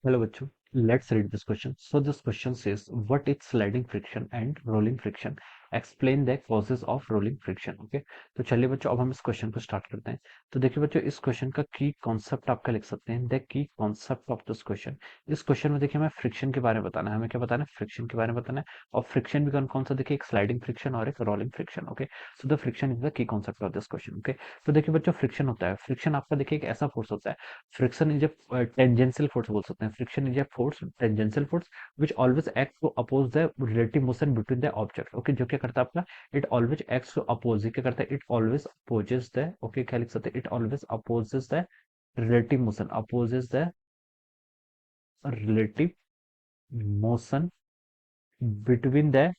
Hello, bachcho. Let's read this question. So this question says, what is sliding friction and rolling friction? Explain the causes of rolling friction. Okay, तो चलिए बच्चों, अब हम इस question को start करते हैं। तो देखिए बच्चों, इस क्वेश्चन का की कॉन्सेप्ट आपका लिख सकते हैं, the key concept of this question. इस क्वेश्चन में देखिए हमें फ्रिक्शन के बारे में बताना है, हमें क्या बताना है, फ्रिक्शन के बारे में बताना है। और फ्रिक्शन भी कौन कौन सा, देखिए एक स्लाइडिंग फ्रिक्शन और एक rolling friction. Okay, so the friction is the key concept of this question. Okay, तो देखिए बच्चों, फ्रिक्शन होता है, फ्रिक्शन आपका देखिए एक ऐसा फोर्स होता है। Friction is a tangential force बोल सकते हैं। Friction is a force, tangential force which always acts to oppose the relative motion between the object। Okay, जो क्या करता है आपका, it always acts to oppose, क्या करता है, it always opposes the, okay क्या लिख सकते हैं, it always opposes the relative motion, opposes the relative motion between the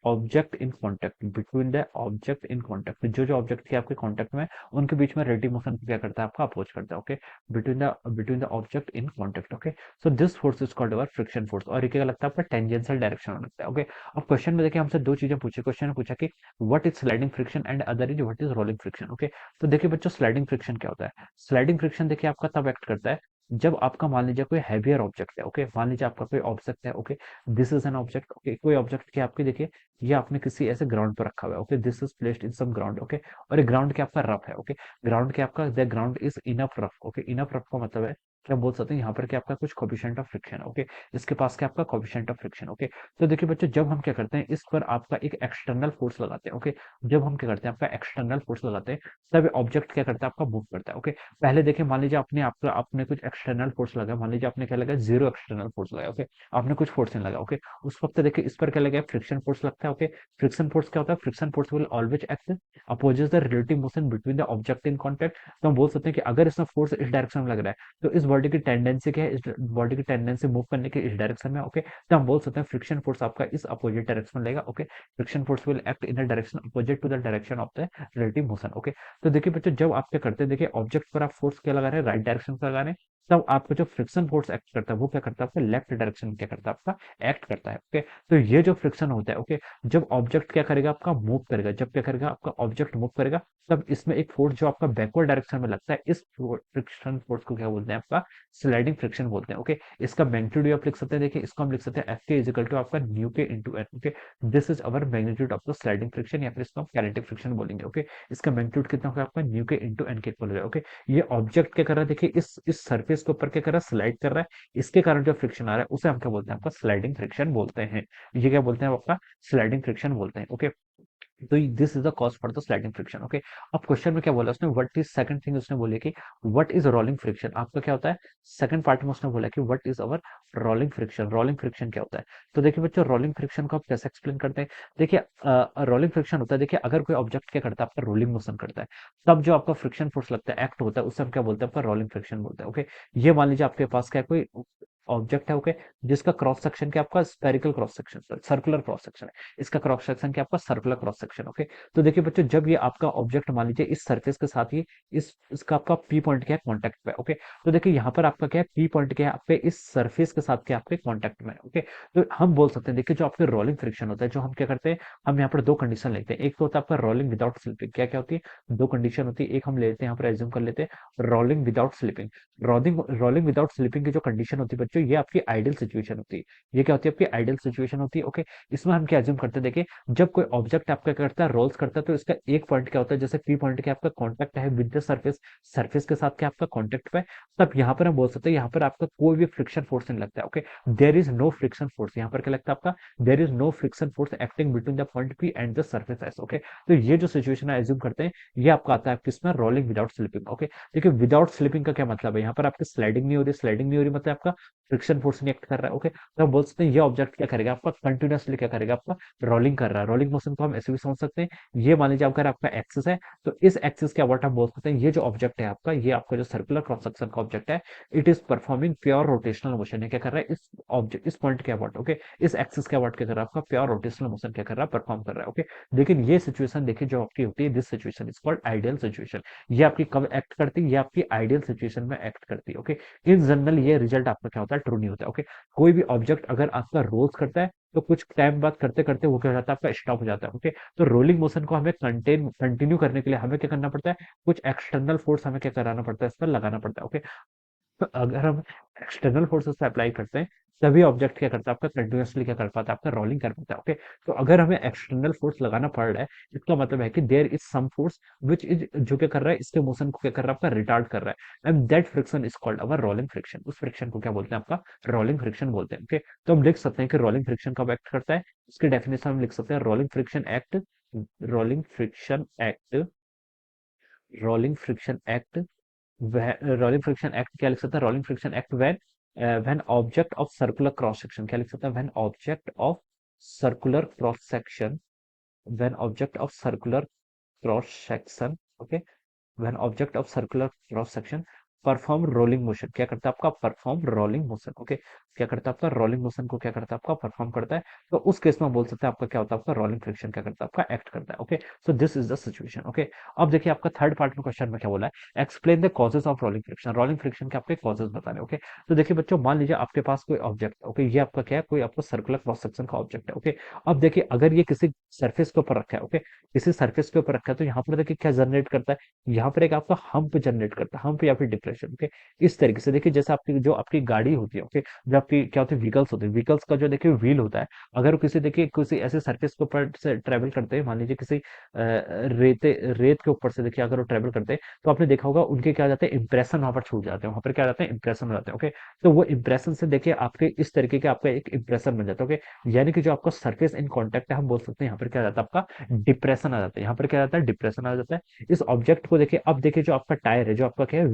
object in contact, between the object in contact, जो ऑब्जेक्ट के आपके कॉन्टेक्ट में उनके बीच में रेडिव मोशन क्या करता है, आपका अपोज करता है। Okay, between the object in contact. Okay, so this force is called our friction force, और ये क्या लगता है आपका, टेंजेंशियल डायरेक्शन में लगता है। ओके, अब क्वेश्चन में देखिए हमसे दो चीजें पूछी, क्वेश्चन ने पूछा कि what is sliding friction and other is what is rolling friction. Okay, तो देखिए बच्चों, स्लाइडिंग फ्रिक्शन क्या होता है। स्लाइडिंग फ्रिक्शन देखिए आपका तब एक्ट करता है जब आपका मान लीजिए कोई हैवियर ऑब्जेक्ट है। ओके, मान लीजिए आपका कोई ऑब्जेक्ट है। Okay, this is an object. Okay, कोई ऑब्जेक्ट की आपकी देखिए ये आपने किसी ऐसे ग्राउंड पर रखा हुआ है। Okay, this is placed in some ground. Okay, और ये ग्राउंड के आपका रफ है। ओके, ग्राउंड के आपका the ground is enough rough. Okay, enough rough का मतलब है क्या बोल सकते हैं यहाँ पर कि आपका कुछ कोफिशिएंट ऑफ फ्रिक्शन। ओके, इसके पास क्या आपका कोफिशिएंट ऑफ फ्रिक्शन। ओके, तो देखिए बच्चों, जब हम क्या करते हैं, इस पर आपका एक एक्सटर्नल फोर्स लगाते हैं। ओके, जब हम क्या करते हैं, आपका एक्सटर्नल फोर्स लगाते हैं, तब ऑब्जेक्ट क्या करता है, आपका मूव करता है। ओके, पहले देखिए मान लीजिए आपने कुछ एक्सटर्नल फोर्स लगाया, मान लीजिए आपने क्या लगाया, जीरो एक्सटर्नल फोर्स लगाया। ओके, आपने कुछ फोर्स नहीं लगा। ओके, उस वक्त देखिए इस पर क्या लगा, फ्रिक्शन फोर्स लगता है। ओके, फ्रिक्शन फोर्स क्या होता है, friction force will always act opposes the relative motion between the object in contact. तो हम बोल सकते हैं कि अगर इसमें फोर्स इस डायरेक्शन में लग रहा है, तो इस बॉडी की टेंडेंसी क्या है, इस बॉडी की टेंडेंसी मूव करने की इस डायरेक्शन में। ओके, तो हम बोल सकते हैं फ्रिक्शन फोर्स आपका इस अपोजिट डायरेक्शन में लगेगा। Okay, friction force will act in the direction opposite to the direction of the relative motion. Okay, तो देखिए बच्चों, जब आप क्या करते हैं, देखिए ऑब्जेक्ट पर आप फोर्स क्या लगा रहे हैं, राइट डायरेक्शन पर लगा रहे हैं, तब आपका जो फ्रिक्शन फोर्स एक्ट करता है वो क्या करता है, आपका लेफ्ट डायरेक्शन में क्या करता है, आपका एक्ट करता है। ओके, तो ये जो फ्रिक्शन होता है, ओके, जब ऑब्जेक्ट क्या करेगा, आपका मूव करेगा, जब क्या करेगा आपका ऑब्जेक्ट मूव करेगा, तब इसमें एक फोर्स जो आपका बैकवर्ड डायरेक्शन में लगता है, इस फ्रिक्शन फोर्स को क्या बोलते हैं, आपका स्लाइडिंग फ्रिक्शन बोलते हैं। ओके, इसका मैग्नीट्यूड आप लिख सकते हैं, देखिए इसको हम लिख सकते हैं एफ के इजिकल टू आपका mu k into N. Okay, this is our magnitude of the sliding friction, या फिर इसको हम काइनेटिक फ्रिक्शन बोलेंगे। ओके, इसका मैग्नीट्यूड कितना होगा, आपका न्यू के इंटू एन के इक्वल हो जाएगा। ओके, ये ऑब्जेक्ट क्या कर रहा है, देखिए इस सरफेस के ऊपर क्या कर रहा है, स्लाइड कर रहा है, इसके कारण जो फ्रिक्शन आ रहा है उसे हम क्या बोलते हैं, आपका स्लाइडिंग फ्रिक्शन बोलते हैं। ये क्या बोलते हैं, आपका स्लाइडिंग फ्रिक्शन बोलते हैं। ओके, तो this is the cause for the sliding friction. Okay, अब क्वेश्चन में क्या बोला उसने, व्हाट इज, सेकंड थिंग उसने बोली कि व्हाट इज रोलिंग फ्रिक्शन, आपका क्या होता है, सेकंड पार्ट में उसने बोला कि what is our rolling friction. Rolling friction क्या होता है, तो देखिए बच्चों, रोलिंग फ्रिक्शन को आप कैसे एक्सप्लेन करते हैं। देखिए रोलिंग फ्रिक्शन होता है, देखिए अगर कोई ऑब्जेक्ट क्या करता है, आपका रोलिंग मोशन करता है, तब जो आपका फ्रिक्शन फोर्स लगता है, एक्ट होता है, उसे हम क्या बोलते हैं, आपका रोलिंग फ्रिक्शन बोलते हैं। ओके, ये मान लीजिए आपके पास क्या है, कोई ऑब्जेक्ट है। ओके, जिसका क्रॉस सेक्शन क्या आपका spherical cross section, circular cross section है, इसका क्रॉस सेक्शन क्या आपका सर्कुलर क्रॉस सेक्शन। ओके, तो देखिए बच्चों, जब ये आपका ऑब्जेक्ट मान लीजिए इस सरफेस के साथ ही इसका आपका पी पॉइंट क्या है, कॉन्टेक्ट पे। ओके, तो देखिए यहाँ पर आपका क्या है, पी पॉइंट क्या है, आपके इस सरफेस के साथ क्या आपके कॉन्टेक्ट में। ओके, तो हम बोल सकते हैं, देखिए जो आपके रोलिंग फ्रिक्शन होता है, जो हम क्या करते हैं, हम यहाँ पर दो कंडीशन लेते हैं। एक तो होता है आपका रोलिंग विदाउट स्लिपिंग, क्या क्या होती है, दो कंडीशन होती है। एक हम लेते हैं, यहाँ पर एज्यूम कर लेते हैं rolling without slipping. Rolling rolling without slipping की जो कंडीशन होती है बच्चों, ये आपकी आइडियल सिचुएशन होती है। ये क्या होती है, आपकी आइडियल सिचुएशन होती है। ओके, इसमें हम क्या एज्यूम करते हैं, देखिए जब कोई ऑब्जेक्ट आपका करता है, रोल्स करता है, तो इसका एक पॉइंट क्या होता है, जैसे पी पॉइंट के आपका कॉन्टेक्ट है विद द सरफेस, सरफेस के साथ क्या आपका कॉन्टेक्ट पे, तब यहाँ पर हम बोल सकते हैं यहाँ पर आपका कोई भी फ्रिक्शन फोर्स नहीं लगता है। Okay, there is no friction force, यहाँ पर क्या लगता है आपका, there is no friction force acting between the point P and the surface S. Okay, तो ये जो सिचुएशन है एज्यूम करते हैं, ये आपका आता है किसमें, रोलिंग विदाउट स्लिपिंग। ओके, देखिए विदाउट स्लिपिंग का क्या मतलब है, यहाँ पर आपकी स्लाइडिंग नहीं हो रही, स्लाइडिंग नहीं हो रही मतलब आपका फ्रिक्शन फोर्स नहीं एक्ट कर रहा है। ओके, तो हम बोल सकते हैं ये ऑब्जेक्ट क्या करेगा, आपका कंटिन्यूअसली क्या करेगा, आपका रोलिंग कर रहा है। रोलिंग मोशन को हम ऐसे भी समझ सकते हैं, ये मान लीजिए अगर आपका एक्सिस है, तो इस एक्सिस के अबाउट हम बोल सकते हैं ये जो ऑब्जेक्ट है आपका, ये आपका जो सर्कुलर क्रॉस सेक्शन का ऑब्जेक्ट है, it is performing pure rotational motion. ये क्या कर रहा है, इस ऑब्जेक्ट, इस पॉइंट के अबाउट, ओके, इस एक्सिस के अबाउट क्या कर रहा है, आपका प्योर रोटेशनल मोशन क्या कर रहा है, परफॉर्म कर रहा है। ओके, लेकिन ये सिचुएशन देखिए जो आपकी होती है, this situation is called ideal situation. ये आपकी कब एक्ट करती है, ये आपकी आइडियल सिचुएशन में एक्ट करती है। ओके, इन जनरल ये रिजल्ट आपका क्या होता है, ट्रू नहीं होता है। ओके, कोई भी ऑब्जेक्ट अगर आपका रोल्स करता है, तो कुछ टाइम बाद करते करते वो क्या हो जाता है, आपका स्टॉप हो जाता है। ओके, तो रोलिंग मोशन को हमें कंटिन्यू करने के लिए हमें क्या करना पड़ता है, कुछ एक्सटर्नल फोर्स हमें क्या कराना पड़ता है, इस पर लगाना पड़ता है। ओके, अगर हम एक्सटर्नल फोर्सेस पे अप्लाई करते हैं तभी ऑब्जेक्ट क्या करता है आपका कंटिन्यूअसली क्या कर पाता है आपका रोलिंग कर पाता है। ओके, तो अगर हमें एक्सटर्नल फोर्स लगाना पड़ रहा है इसका मतलब है कि there is some force which is जो क्या कर रहा है इसके मोशन को क्या कर रहा है आपका रिटार्ड कर रहा है, and that friction is called our rolling friction. उस फ्रिक्शन को क्या बोलते हैं आपका रोलिंग फ्रिक्शन बोलते हैं। ओके, तो हम लिख सकते हैं कि रोलिंग फ्रिक्शन कब एक्ट करता है, इसकी डेफिनेशन हम लिख सकते हैं rolling friction act rolling friction act rolling friction act क्या लिख सकता है, rolling friction act when object of circular cross section, क्या लिख सकता है, when object of circular cross section, when object of circular cross section, okay, when object of circular cross section perform rolling motion, क्या करता है आपका perform rolling motion. Okay, क्या करता है आपका रोलिंग मोशन को क्या करता है आपका परफॉर्म करता है, तो उस केस में बोल सकते हैं आपका क्या होता है आपका रोलिंग फ्रिक्शन क्या करता है आपका एक्ट करता है। Okay, so this is the situation. Okay, अब देखिए आपका थर्ड पार्ट में क्वेश्चन में क्या बोला है, explain the causes of rolling friction के आपके कॉजेस बताने। ओके, तो देखिए बच्चों मान लीजिए आपके पास कोई ऑब्जेक्ट, ओके, ये आपका क्या है, कोई आपका सर्कुलर क्रॉस सेक्शन का ऑब्जेक्ट है। ओके, अब देखिए अगर ये किसी सरफेस के ऊपर रखा है, ओके, किसी सरफेस के ऊपर रखा है तो यहाँ पर देखिए क्या जनरेट करता है, यहाँ पर एक आपका हम्प जनरेट करता है, हम्प या फिर डिप्रेशन। ओके, इस तरीके से देखिए जैसे आपकी जो आपकी गाड़ी होती है, ओके, जो आपकी क्या होती है व्हीकल्स होते हैं, व्हीकल्स का जो देखिए व्हील होता है, अगर वो किसी देखिए किसी ऐसे सरफेस के ऊपर से ट्रेवल करते हैं, मान लीजिए किसी रेत के ऊपर से देखिए अगर वो ट्रेवल करते हैं तो आपने देखा होगा उनके क्या हो जाते हैं इंप्रेशन वहां पर छूट जाते हैं, वहां पर क्या जाते हैं इंप्रेशन हो जाते हैं। ओके, तो वो इंप्रेशन से देखिए आपके इस तरीके के आपका एक इंप्रेशन बन जाता है। ओके, यानी कि जो आपका सरफेस इन कॉन्टेक्ट है हम बोल सकते हैं यहाँ पर क्या जाता है आपका डिप्रेशन आ जाता है, यहाँ पर क्या जाता है डिप्रेशन आ जाता है। इस ऑब्जेक्ट को देखिए, अब देखिए जो आपका टायर है, जो आपका क्या है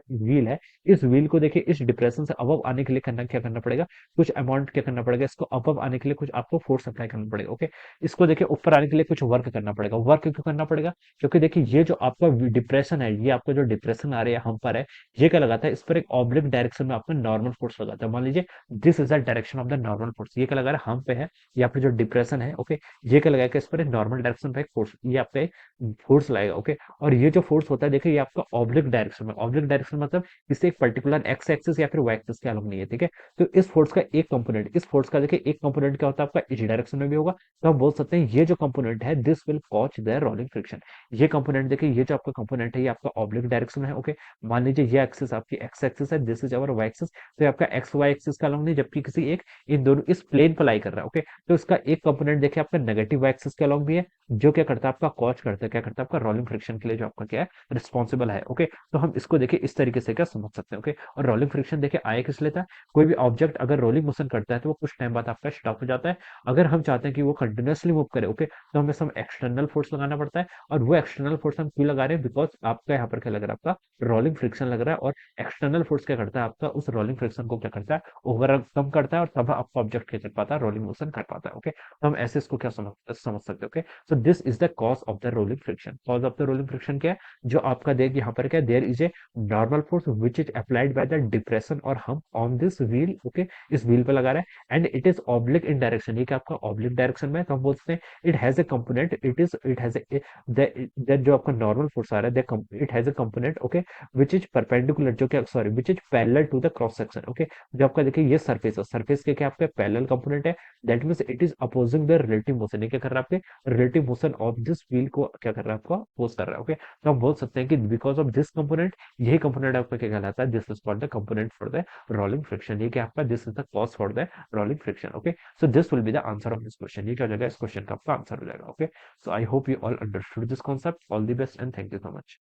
व्हील है, इस व्हील को देखिए इस डिप्रेशन से अबव आने के लिए करना क्या करना पड़ेगा, कुछ अमाउंट क्या करना पड़ेगा, इसको अबव आने के लिए कुछ आपको फोर्स अप्लाई करना पड़ेगा। ओके, इसको देखिए ऊपर आने के लिए कुछ वर्क करना पड़ेगा। वर्क क्यों करना पड़ेगा, क्योंकि देखिए ये जो आपका डिप्रेशन है, ये आपका जो डिप्रेशन आ रहा है हम पर है, ये क्या लगाता है इस पर एक ऑब्लिक डायरेक्शन में आपका नॉर्मल फोर्स लगाता है। मान लीजिए this is the direction of the normal force, ये क्या लगा रहा है हम पे है, या फिर जो डिप्रेशन है, ओके, ये क्या लगाएगा इस पर एक नॉर्मल डायरेक्शन पे एक फोर्स, ये आपका एक फोर्स लगाएगा। ओके, और ये जो फोर्स होता है देखिए ये आपका ऑब्लिक डायरेक्शन में, ऑब्लिक डायरेक्शन मतलब किसी एक पर्टिकुलर एक्स एक्सिस या फिर वाई एक्सिस के अलग नहीं है। ठीक है, तो इस फोर्स का एक कंपोनेंट, इस फोर्स का देखिए एक कंपोनेंट क्या होता है आपका इस डायरेक्शन में भी होगा, तो हम बोल सकते हैं ये जो कंपोनेंट है this will cause the rolling friction. ये कंपोनेंट देखिए ये जो आपका कंपोनेंट है ये आपका ऑब्लिक डायरेक्शन में है। ओके, मान लीजिए ये एक्सिस आपकी एक्स एक्सिस है, this is our Y axis, तो ये आपका एक्स वाई एक्सिस का अलग नहीं, जबकि किसी एक इन दोनों इस प्लेन पर लाई कर रहा है। ओके, तो इसका एक कंपोनेंट देखिए आपका नेगेटिव वाई एक्सिस के अलॉन्ग भी है, जो क्या करता है आपका कॉज करता है, क्या करता है आपका रोलिंग फ्रिक्शन के लिए जो आपका क्या है रिस्पॉन्सिबल है। ओके, तो हम इसको देखिए इस तरीके से क्या समझ सकते हैं। ओके, और रोलिंग फ्रिक्शन देखिए आए किस लेता है, कोई भी ऑब्जेक्ट अगर रोलिंग मोशन करता है तो वो कुछ टाइम बाद आपका स्टॉप हो जाता है। अगर हम चाहते हैं कि वो कंटिन्यूअसली मूव करे, ओके, तो हमें सब एक्सटर्नल फोर्स लगाना पड़ता है, और वो एक्सटर्नल फोर्स हम क्यों लगा रहे हैं, बिकॉज आपका यहाँ पर क्या लग रहा है आपका रोलिंग फ्रिक्शन लग रहा है, और एक्सटर्नल फोर्स क्या करता है आपका उस रोलिंग फ्रिक्शन को क्या करता है ओवरकम करता है, और तब आपका ऑब्जेक्ट क्या कर पाता है रोलिंग मोशन कर पाता है। ओके, तो हम ऐसे इसको क्या समझ सकते हैं। Okay, so this is the cause of the rolling friction. Cause of the rolling friction क्या है, जो आपका देख यहाँ पर क्या there is a normal force which is applied by the depression और हम ऑन दिस व्हील। ओके, इस व्हील पे लगा रहा है and it is oblique in direction, ये क्या आपका ऑब्लिक डायरेक्शन में है, तो हम बोलते हैं it has a component, it has a that जो आपका नॉर्मल फोर्स आ रहा है it has a component, okay, which is perpendicular जो क्या sorry which is parallel to the cross section. Okay, जो आपका देखिए ये सरफेस है, सरफेस के क्या आपका पैरेलल कंपोनेंट है, that means it is opposing the relative motion, ये क्या कर रहा है आपके relative motion of this wheel को क्या कर रहा है आपको अपोज कर रहा है। ओके, तो हम बोल सकते हैं कि बिकॉज ऑफ दिस कंपोनेंट, यही कंपोनेंट आपका क्या कहलाता है, this is called the component for the rolling friction, ये क्या आपका this is the cause for the rolling friction. Okay, so this will be the answer of this question, ये क्या हो जाएगा इस क्वेश्चन का आपका आंसर हो जाएगा। Okay, so I hope you all understood this concept, all the best and thank you so much.